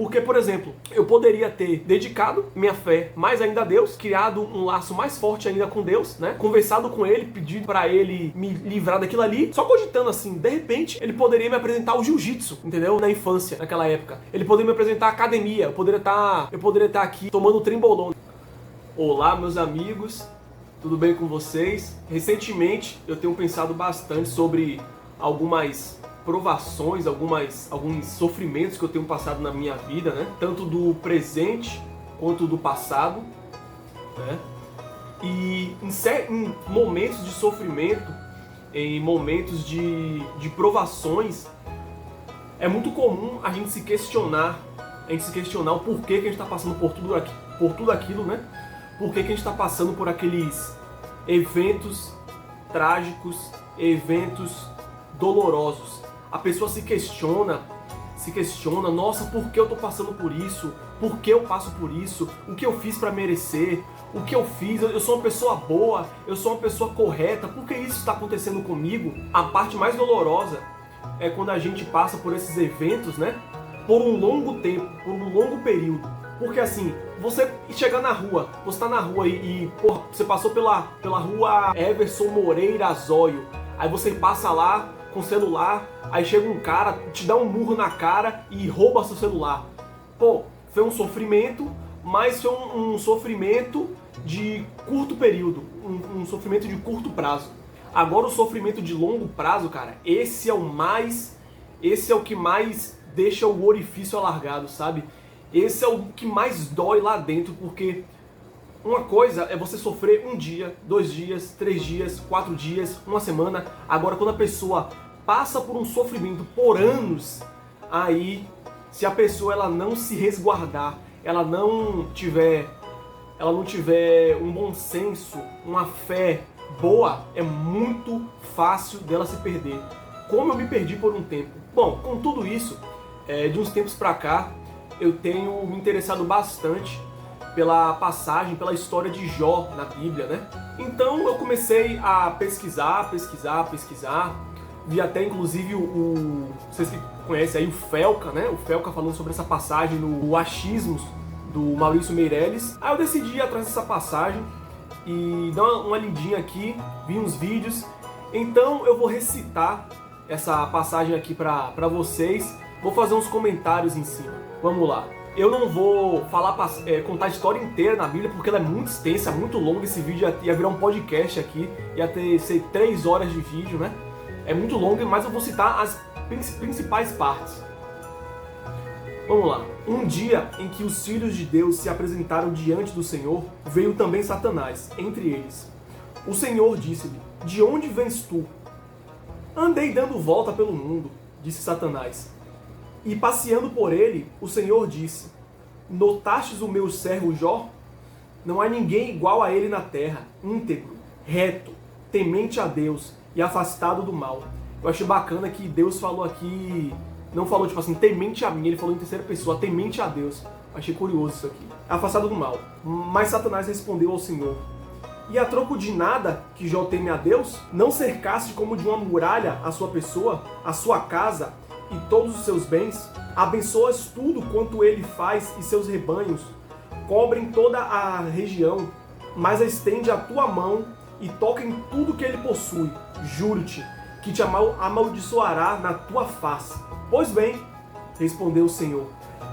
Porque, por exemplo, eu poderia ter dedicado minha fé mais ainda a Deus, criado um laço mais forte ainda com Deus, né? Conversado com ele, pedido pra ele me livrar daquilo ali. Só cogitando assim, de repente, ele poderia me apresentar o jiu-jitsu, entendeu? Na infância, naquela época. Ele poderia me apresentar a academia, eu poderia estar aqui tomando trembolona. Olá, meus amigos, tudo bem com vocês? Recentemente, eu tenho pensado bastante sobre algumas provações, alguns sofrimentos que eu tenho passado na minha vida, né? Tanto do presente quanto do passado, né? E em momentos de sofrimento, em momentos de provações, é muito comum a gente se questionar o porquê que a gente está passando por tudo aquilo, né? Por que a gente está passando por aqueles eventos trágicos, eventos dolorosos. A pessoa se questiona, nossa, por que eu tô passando por isso? Por que eu passo por isso? O que eu fiz para merecer? O que eu fiz? Eu sou uma pessoa boa? Eu sou uma pessoa correta? Por que isso está acontecendo comigo? A parte mais dolorosa é quando a gente passa por esses eventos, né? Por um longo tempo, por um longo período. Porque assim, você chegar na rua, você tá na rua porra, você passou pela rua Everson Moreira Zóio. Aí você passa lá com o celular, aí chega um cara, te dá um murro na cara e rouba seu celular. Pô, foi um sofrimento, mas foi um sofrimento de curto período, um sofrimento de curto prazo. Agora o sofrimento de longo prazo, cara, esse é o que mais deixa o orifício alargado, sabe? Esse é o que mais dói lá dentro, porque uma coisa é você sofrer um dia, 2 dias, 3 dias, 4 dias, uma semana. Agora, quando a pessoa passa por um sofrimento por anos, aí, se a pessoa ela não se resguardar, ela não tiver um bom senso, uma fé boa, é muito fácil dela se perder. Como eu me perdi por um tempo. Bom, com tudo isso, de uns tempos pra cá, eu tenho me interessado bastante pela passagem, pela história de Jó na Bíblia, né? Então eu comecei a pesquisar. Vi até inclusive vocês que conhecem aí o Felca, né? O Felca falando sobre essa passagem no Achismos do Maurício Meirelles. Aí eu decidi ir atrás dessa passagem e dar uma lidinha aqui, vi uns vídeos. Então eu vou recitar essa passagem aqui pra vocês. Vou fazer uns comentários em cima. Vamos lá. Eu não vou contar a história inteira na Bíblia, porque ela é muito extensa, muito longa. Esse vídeo ia virar um podcast aqui, ia ter 3 horas de vídeo, né? É muito longo, mas eu vou citar as principais partes. Vamos lá. Um dia em que os filhos de Deus se apresentaram diante do Senhor, veio também Satanás, entre eles. O Senhor disse-lhe: "De onde vens tu?" "Andei dando volta pelo mundo", disse Satanás. E passeando por ele, o Senhor disse: "Notastes o meu servo Jó? Não há ninguém igual a ele na terra, íntegro, reto, temente a Deus e afastado do mal." Eu achei bacana que Deus falou aqui, não falou tipo assim, temente a mim, ele falou em terceira pessoa, temente a Deus. Eu achei curioso isso aqui. Afastado do mal. Mas Satanás respondeu ao Senhor: "E a troco de nada que Jó teme a Deus? Não cercaste como de uma muralha a sua pessoa, a sua casa e todos os seus bens? Abençoas tudo quanto ele faz e seus rebanhos cobrem toda a região, mas estende a tua mão e toca em tudo que ele possui. Juro-te que te amaldiçoará na tua face." "Pois bem", respondeu o Senhor,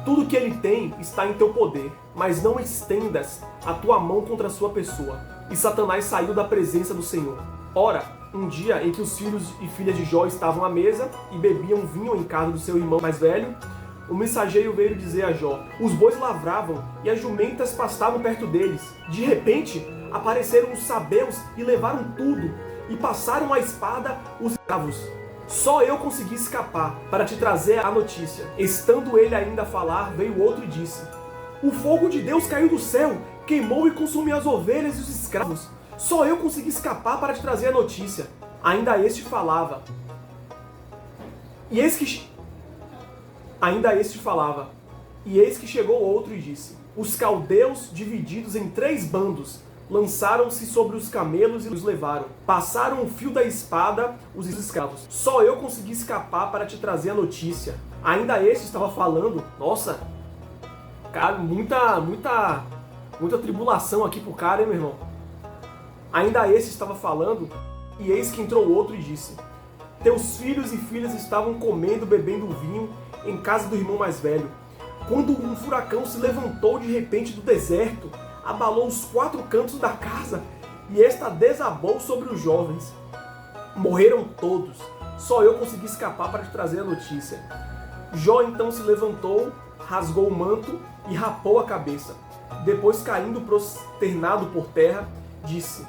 "tudo que ele tem está em teu poder, mas não estendas a tua mão contra a sua pessoa." E Satanás saiu da presença do Senhor. Ora, um dia em que os filhos e filhas de Jó estavam à mesa e bebiam vinho em casa do seu irmão mais velho, o mensageiro veio dizer a Jó: "Os bois lavravam e as jumentas pastavam perto deles. De repente, apareceram os sabeus e levaram tudo, e passaram a espada os escravos. Só eu consegui escapar para te trazer a notícia." Estando ele ainda a falar, veio outro e disse: "O fogo de Deus caiu do céu, queimou e consumiu as ovelhas e os escravos. Só eu consegui escapar para te trazer a notícia." Ainda este falava. E eis que chegou outro e disse: "Os caldeus, divididos em 3 bandos, lançaram-se sobre os camelos e os levaram. Passaram o fio da espada os escravos. Só eu consegui escapar para te trazer a notícia." Ainda este estava falando. Nossa, Cara, muita tribulação aqui pro cara, hein, meu irmão? Ainda esse estava falando, e eis que entrou outro e disse: teus filhos e filhas estavam comendo, bebendo vinho em casa do irmão mais velho, quando um furacão se levantou de repente do deserto, abalou os 4 cantos da casa, e esta desabou sobre os jovens. Morreram todos, só eu consegui escapar para te trazer a notícia. Jó então se levantou, rasgou o manto e rapou a cabeça. Depois, caindo prosternado por terra, disse: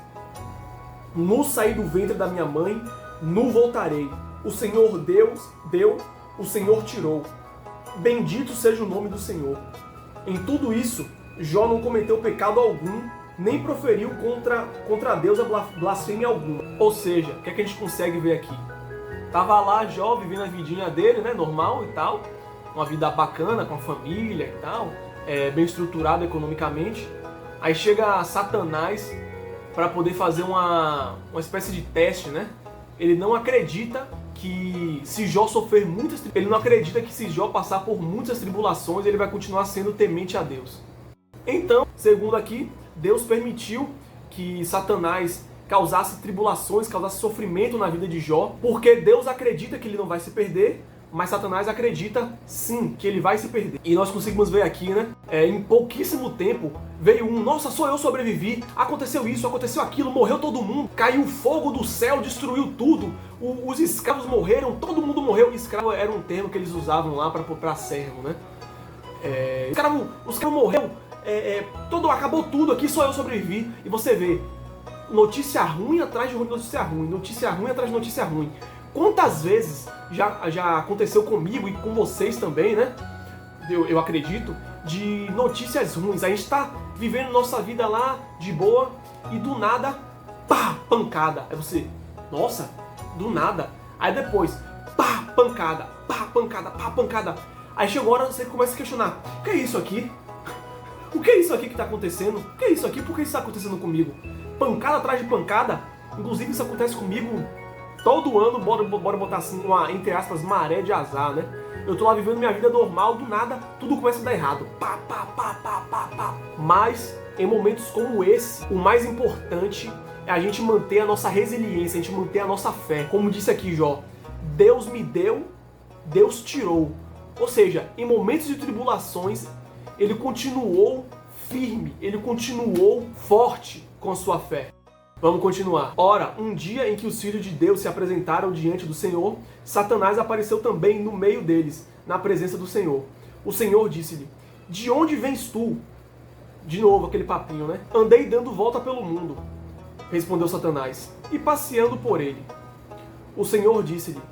nu saí do ventre da minha mãe, nu voltarei. O Senhor Deus deu, o Senhor tirou. Bendito seja o nome do Senhor. Em tudo isso, Jó não cometeu pecado algum, nem proferiu contra Deus a blasfêmia alguma. Ou seja, o que é que a gente consegue ver aqui? Tava lá Jó vivendo a vidinha dele, né, normal e tal, uma vida bacana com a família e tal, bem estruturado economicamente. Aí chega Satanás para poder fazer uma espécie de teste, né? Ele não acredita que se Jó sofrer ele não acredita que se Jó passar por muitas tribulações, ele vai continuar sendo temente a Deus. Então, segundo aqui, Deus permitiu que Satanás causasse tribulações, causasse sofrimento na vida de Jó, porque Deus acredita que ele não vai se perder, mas Satanás acredita sim que ele vai se perder. E nós conseguimos ver aqui, né? Em pouquíssimo tempo veio nossa, só eu sobrevivi, aconteceu isso, aconteceu aquilo, morreu todo mundo, caiu fogo do céu, destruiu tudo, os escravos morreram, todo mundo morreu. Escravo era um termo que eles usavam lá para servo, né? Os escravos morreram, acabou tudo aqui, só eu sobrevivi. E você vê notícia ruim atrás de notícia ruim, notícia ruim atrás de notícia ruim. Quantas vezes já aconteceu comigo e com vocês também, né? Eu acredito, de notícias ruins. A gente tá vivendo nossa vida lá de boa e do nada, pá, pancada. Aí você, nossa, do nada. Aí depois, pá, pancada, pá, pancada, pá, pancada. Aí chegou a hora você começa a questionar: o que é isso aqui? O que é isso aqui que tá acontecendo? O que é isso aqui? Por que isso tá acontecendo comigo? Pancada atrás de pancada. Inclusive isso acontece comigo todo ano, bora botar assim, uma, entre aspas, maré de azar, né? Eu tô lá vivendo minha vida normal, do nada, tudo começa a dar errado. Pá, pá, pá, pá, pá, pá. Mas, em momentos como esse, o mais importante é a gente manter a nossa resiliência, a gente manter a nossa fé. Como disse aqui Jó, Deus me deu, Deus tirou. Ou seja, em momentos de tribulações, ele continuou firme, ele continuou forte com a sua fé. Vamos continuar. Ora, um dia em que os filhos de Deus se apresentaram diante do Senhor, Satanás apareceu também no meio deles, na presença do Senhor. O Senhor disse-lhe: de onde vens tu? De novo aquele papinho, né? Andei dando volta pelo mundo, respondeu Satanás, e passeando por ele. O Senhor disse-lhe: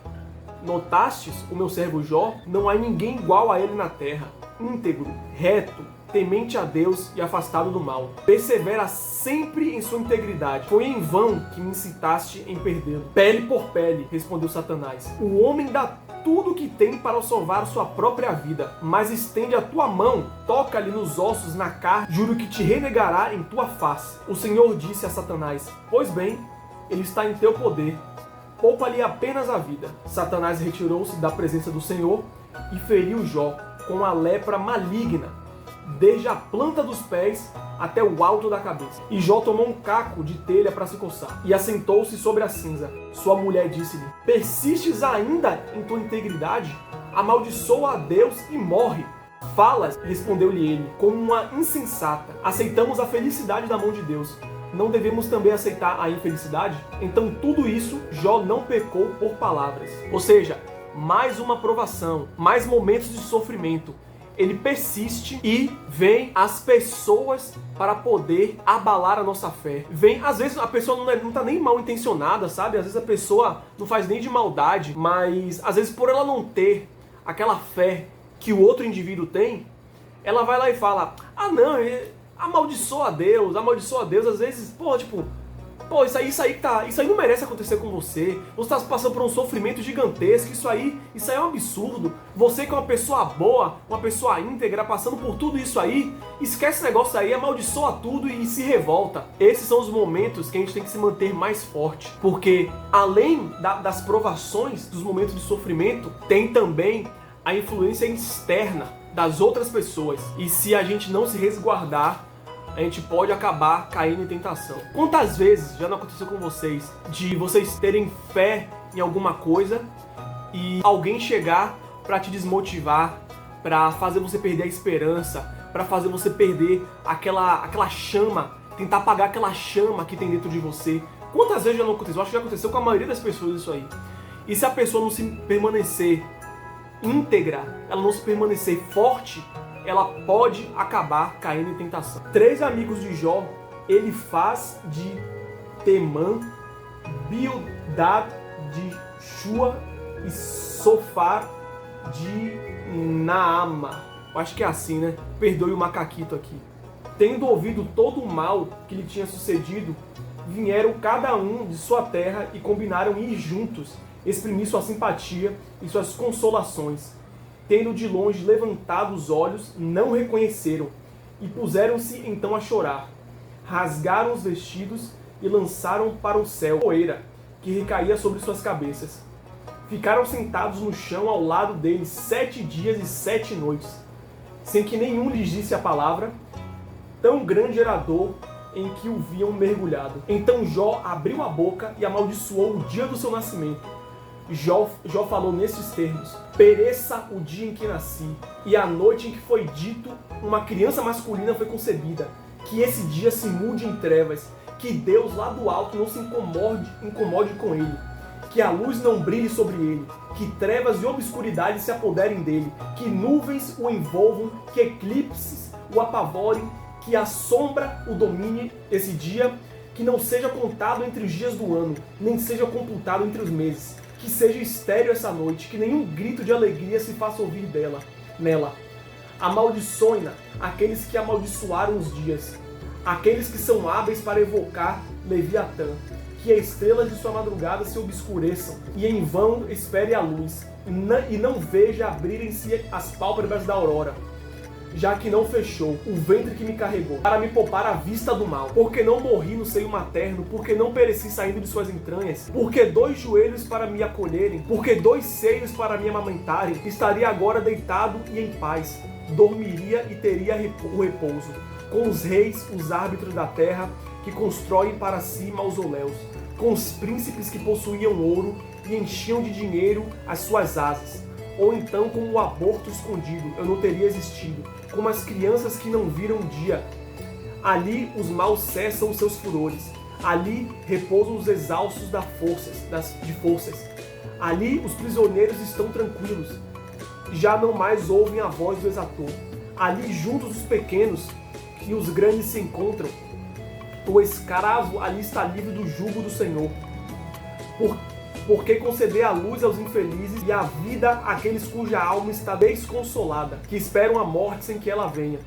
notastes o meu servo Jó? Não há ninguém igual a ele na terra, íntegro, reto, temente a Deus e afastado do mal. Persevera sempre em sua integridade. Foi em vão que me incitaste em perdê-lo. Pele por pele, respondeu Satanás. O homem dá tudo o que tem para salvar sua própria vida, mas estende a tua mão, toca-lhe nos ossos, na carne, juro que te renegará em tua face. O Senhor disse a Satanás: pois bem, ele está em teu poder. Poupa-lhe apenas a vida. Satanás retirou-se da presença do Senhor e feriu Jó com a lepra maligna, desde a planta dos pés até o alto da cabeça. E Jó tomou um caco de telha para se coçar, e assentou-se sobre a cinza. Sua mulher disse-lhe: persistes ainda em tua integridade? Amaldiçoa a Deus e morre. Falas, respondeu-lhe ele, como uma insensata. Aceitamos a felicidade da mão de Deus. Não devemos também aceitar a infelicidade? Então tudo isso, Jó não pecou por palavras. Ou seja, mais uma provação, mais momentos de sofrimento. Ele persiste e vem as pessoas para poder abalar a nossa fé. Às vezes a pessoa não tá nem mal intencionada, sabe? Às vezes a pessoa não faz nem de maldade, mas às vezes por ela não ter aquela fé que o outro indivíduo tem, ela vai lá e fala: ah não, amaldiçoa a Deus, às vezes, isso aí não merece acontecer com você. Você está passando por um sofrimento gigantesco, isso aí é um absurdo. Você que é uma pessoa boa, uma pessoa íntegra, passando por tudo isso aí, esquece esse negócio aí, amaldiçoa tudo e se revolta. Esses são os momentos que a gente tem que se manter mais forte, porque além das provações, dos momentos de sofrimento, tem também a influência externa das outras pessoas. E se a gente não se resguardar, a gente pode acabar caindo em tentação. Quantas vezes já não aconteceu com vocês de vocês terem fé em alguma coisa e alguém chegar para te desmotivar, para fazer você perder a esperança, para fazer você perder aquela chama, tentar apagar aquela chama que tem dentro de você? Quantas vezes já não aconteceu? Eu acho que já aconteceu com a maioria das pessoas isso aí. E se a pessoa não se permanecer íntegra, ela não se permanecer forte, ela pode acabar caindo em tentação. 3 amigos de Jó, ele faz de Temã, Bildad de Shua e Sofar de Naama. Eu acho que é assim, né? Perdoe o macaquito aqui. Tendo ouvido todo o mal que lhe tinha sucedido, vieram cada um de sua terra e combinaram ir juntos, exprimir sua simpatia e suas consolações. Tendo de longe levantado os olhos, não reconheceram, e puseram-se então a chorar. Rasgaram os vestidos e lançaram para o céu poeira, que recaía sobre suas cabeças. Ficaram sentados no chão ao lado deles 7 dias e 7 noites, sem que nenhum lhes disse a palavra. Tão grande era a dor em que o viam mergulhado. Então Jó abriu a boca e amaldiçoou o dia do seu nascimento. Jó falou nestes termos: pereça o dia em que nasci, e a noite em que foi dito uma criança masculina foi concebida. Que esse dia se mude em trevas, que Deus lá do alto não se incomode com ele, que a luz não brilhe sobre ele, que trevas e obscuridade se apoderem dele, que nuvens o envolvam, que eclipses o apavorem, que a sombra o domine esse dia, que não seja contado entre os dias do ano, nem seja computado entre os meses, que seja estéril essa noite, que nenhum grito de alegria se faça ouvir nela. Amaldiçoe-na aqueles que amaldiçoaram os dias, aqueles que são hábeis para evocar Leviatã, que as estrelas de sua madrugada se obscureçam, e em vão espere a luz, e não veja abrirem-se as pálpebras da aurora, já que não fechou o ventre que me carregou, para me poupar a vista do mal. Porque não morri no seio materno, porque não pereci saindo de suas entranhas, porque 2 joelhos para me acolherem, porque 2 seios para me amamentarem, estaria agora deitado e em paz, dormiria e teria o repouso, com os reis, os árbitros da terra, que constroem para si mausoléus, com os príncipes que possuíam ouro e enchiam de dinheiro as suas asas. Ou então, como o aborto escondido, eu não teria existido, como as crianças que não viram o dia. Ali os maus cessam os seus furores, ali repousam os exaustos de forças. Ali os prisioneiros estão tranquilos, já não mais ouvem a voz do exator. Ali juntos os pequenos e os grandes se encontram. O escravo ali está livre do jugo do Senhor. Porque conceder a luz aos infelizes e a vida àqueles cuja alma está desconsolada, que esperam a morte sem que ela venha,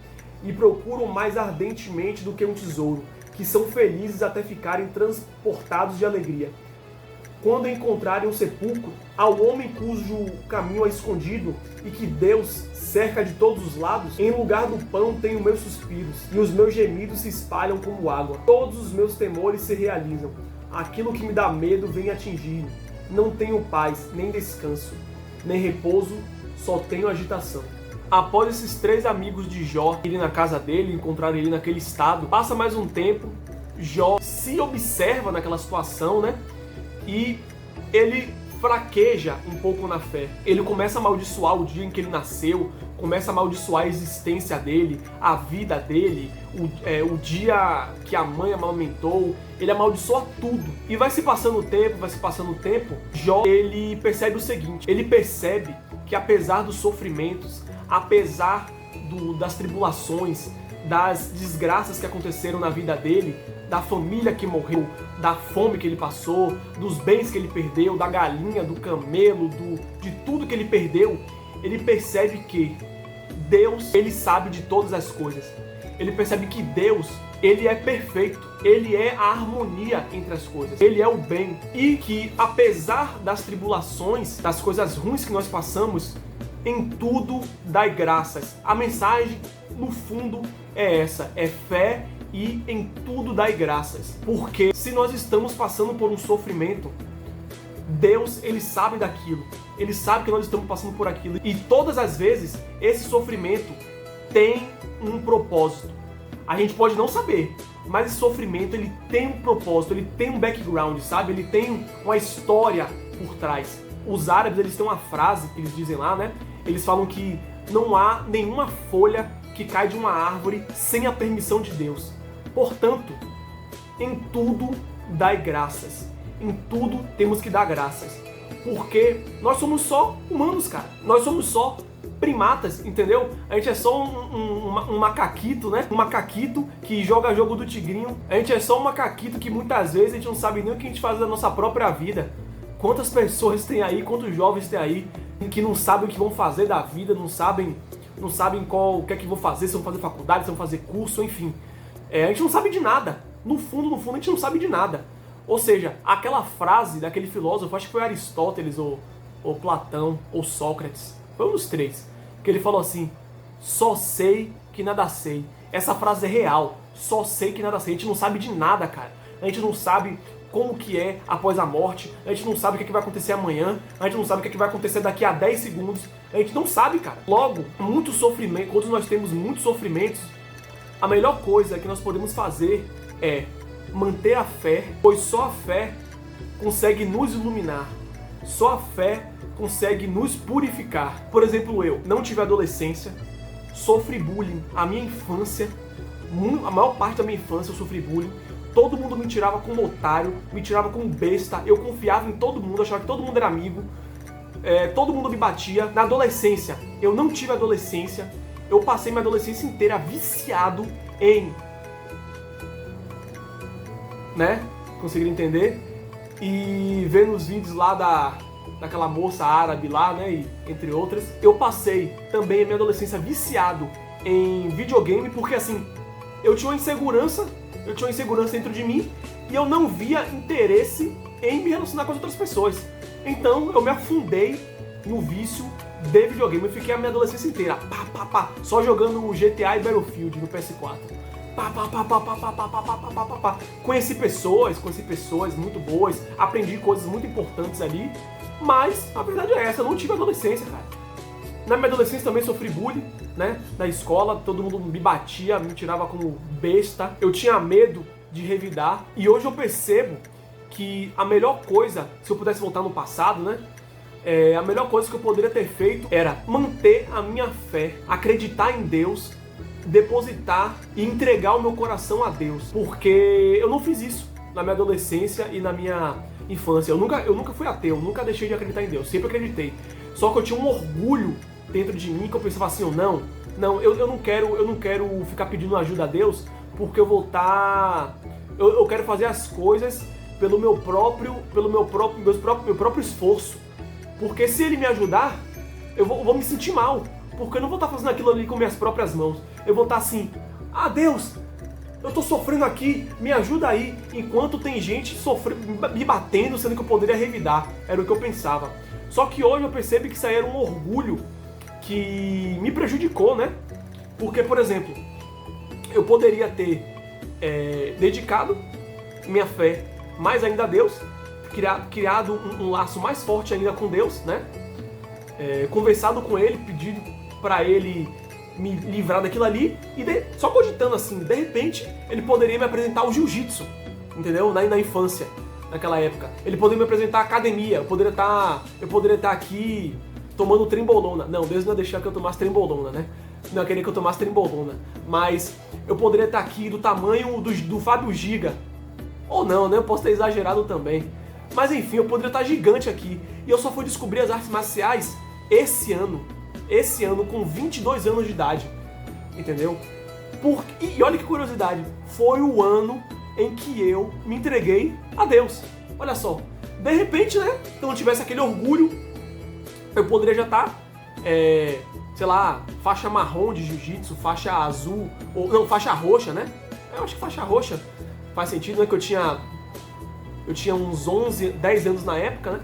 e procuram mais ardentemente do que um tesouro, que são felizes até ficarem transportados de alegria. Quando encontrarem um sepulcro, ao homem cujo caminho é escondido e que Deus cerca de todos os lados, em lugar do pão tenho meus suspiros, e os meus gemidos se espalham como água. Todos os meus temores se realizam. Aquilo que me dá medo vem atingir-me. Não tenho paz, nem descanso, nem repouso, só tenho agitação. Após esses 3 amigos de Jó irem na casa dele, encontrarem ele naquele estado, passa mais um tempo, Jó se observa naquela situação, né? E ele fraqueja um pouco na fé. Ele começa a amaldiçoar o dia em que ele nasceu, começa a amaldiçoar a existência dele, a vida dele, o dia que a mãe amamentou. Ele amaldiçoa tudo. E vai se passando o tempo, Jó, ele percebe o seguinte, ele percebe que apesar dos sofrimentos, apesar das tribulações, das desgraças que aconteceram na vida dele, da família que morreu, da fome que ele passou, dos bens que ele perdeu, da galinha, do camelo, de tudo que ele perdeu, ele percebe que Deus, ele sabe de todas as coisas. Ele percebe que Deus, ele é perfeito, ele é a harmonia entre as coisas, ele é o bem, e que apesar das tribulações, das coisas ruins que nós passamos, em tudo dai graças. A mensagem, no fundo, é essa, é fé e em tudo dai graças. Porque se nós estamos passando por um sofrimento, Deus, ele sabe daquilo. Ele sabe que nós estamos passando por aquilo. E todas as vezes, esse sofrimento tem um propósito. A gente pode não saber, mas esse sofrimento, ele tem um propósito, ele tem um background, sabe? Ele tem uma história por trás. Os árabes, eles têm uma frase que eles dizem lá, né? Eles falam que não há nenhuma folha que cai de uma árvore sem a permissão de Deus. Portanto, em tudo dai graças. Em tudo temos que dar graças. Porque nós somos só humanos, cara. Nós somos só primatas, entendeu? A gente é só um macaquito, né? Um macaquito que joga jogo do tigrinho. A gente é só um macaquito que muitas vezes a gente não sabe nem o que a gente faz da nossa própria vida. Quantas pessoas tem aí, quantos jovens tem aí que não sabem o que vão fazer da vida, não sabem o que é que vão fazer, se vão fazer faculdade, se vão fazer curso, enfim. A gente não sabe de nada. No fundo, a gente não sabe de nada. Ou seja, aquela frase daquele filósofo, acho que foi Aristóteles, ou Platão, ou Sócrates, foi um dos três, que ele falou assim: só sei que nada sei. Essa frase é real, só sei que nada sei. A gente não sabe de nada, cara. A gente não sabe como que é após a morte, a gente não sabe o que, é que vai acontecer amanhã, a gente não sabe o que, é que vai acontecer daqui a 10 segundos, a gente não sabe, cara. Logo, muito sofrimento, quando nós temos muitos sofrimentos, a melhor coisa que nós podemos fazer é manter a fé, pois só a fé consegue nos iluminar, só a fé consegue nos purificar. Por exemplo, eu não tive adolescência, sofri bullying a minha infância, a maior parte da minha infância eu sofri bullying. Todo mundo me tirava como otário, me tirava como besta, eu confiava em todo mundo, achava que todo mundo era amigo, todo mundo me batia. Na adolescência, eu não tive adolescência, eu passei minha adolescência inteira viciado em... né? Conseguiram entender? E vendo os vídeos lá daquela moça árabe lá, né? E, entre outras. Eu passei também a minha adolescência viciado em videogame, porque assim, eu tinha uma insegurança dentro de mim e eu não via interesse em me relacionar com as outras pessoas. Então eu me afundei no vício de videogame. Eu fiquei a minha adolescência inteira só jogando GTA e Battlefield no PS4. Conheci pessoas muito boas, aprendi coisas muito importantes ali, mas a verdade é essa, eu não tive adolescência, cara. Na minha adolescência também sofri bullying, né? Na escola, todo mundo me batia, me tirava como besta. Eu tinha medo de revidar. E hoje eu percebo que a melhor coisa, se eu pudesse voltar no passado, né? A melhor coisa que eu poderia ter feito era manter a minha fé, acreditar em Deus, depositar e entregar o meu coração a Deus. Porque eu não fiz isso na minha adolescência e na minha infância. Eu nunca fui ateu, nunca deixei de acreditar em Deus, sempre acreditei. Só que eu tinha um orgulho dentro de mim que eu pensava assim, eu não quero ficar pedindo ajuda a Deus, porque eu vou estar... Eu quero fazer as coisas pelo meu próprio esforço. Porque se ele me ajudar, eu vou me sentir mal. Porque eu não vou estar fazendo aquilo ali com minhas próprias mãos. Eu vou estar assim, Deus, eu tô sofrendo aqui, me ajuda aí. Enquanto tem gente me batendo, sendo que eu poderia revidar. Era o que eu pensava. Só que hoje eu percebo que isso aí era um orgulho que me prejudicou, né? Porque, por exemplo, eu poderia ter dedicado minha fé mais ainda a Deus, criado um laço mais forte ainda com Deus, né? Conversado com Ele, pedido para Ele me livrar daquilo ali, e só cogitando assim, de repente, Ele poderia me apresentar o jiu-jitsu, entendeu? Na infância, naquela época. Ele poderia me apresentar a academia, eu poderia estar aqui tomando trembolona. Não, Deus não ia deixar que eu tomasse trembolona, né? Não ia querer que eu tomasse trembolona. Mas eu poderia estar aqui do tamanho do Fábio Giga. Ou não, né? Eu posso ter exagerado também. Mas enfim, eu poderia estar gigante aqui. E eu só fui descobrir as artes marciais esse ano, com 22 anos de idade. Entendeu? E olha que curiosidade, foi o ano em que eu me entreguei a Deus. Olha só, de repente, né? Se eu não tivesse aquele orgulho, eu poderia já estar, sei lá, faixa marrom de jiu-jitsu, faixa azul, ou não, faixa roxa, né? Eu acho que faixa roxa faz sentido, né? Que eu tinha uns 10 anos na época, né?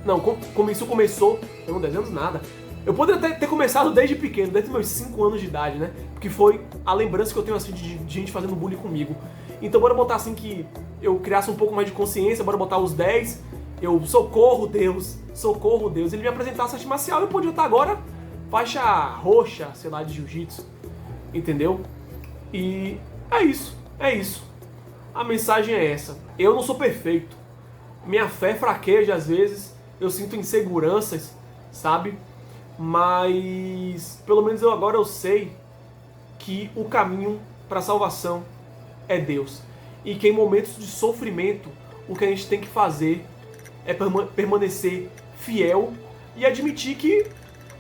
Não, como isso começou, não, 10 anos nada. Eu poderia ter começado desde pequeno, desde meus 5 anos de idade, né? Porque foi a lembrança que eu tenho assim de gente fazendo bullying comigo. Então bora botar assim que eu criasse um pouco mais de consciência, bora botar os 10, eu socorro Deus, socorro Deus, ele me apresentasse arte marcial, eu podia estar agora faixa roxa, sei lá, de jiu-jitsu, entendeu? E é isso, é isso. A mensagem é essa. Eu não sou perfeito. Minha fé fraqueja às vezes, eu sinto inseguranças, sabe? Mas pelo menos eu sei que o caminho para a salvação é Deus. E que em momentos de sofrimento, o que a gente tem que fazer é permanecer fiel e admitir que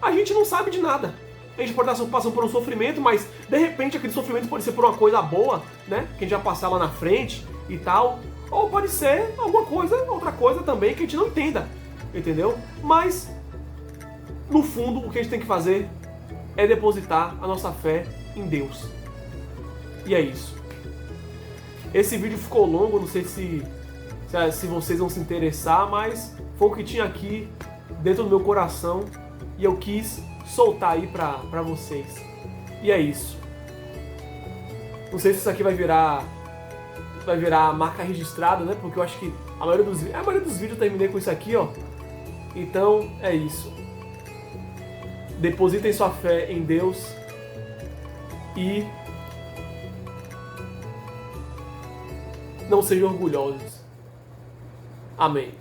a gente não sabe de nada. A gente pode estar passando por um sofrimento, mas de repente aquele sofrimento pode ser por uma coisa boa, né? Que a gente vai passar lá na frente e tal. Ou pode ser alguma coisa, outra coisa também que a gente não entenda, entendeu? Mas, no fundo, o que a gente tem que fazer é depositar a nossa fé em Deus. E é isso. Esse vídeo ficou longo, não sei se vocês vão se interessar, mas foi o que tinha aqui dentro do meu coração e eu quis soltar aí pra vocês. E é isso. Não sei se isso aqui vai virar marca registrada, né? Porque eu acho que a maioria dos vídeos eu terminei com isso aqui, ó. Então, é isso. Depositem sua fé em Deus e não sejam orgulhosos. Amém.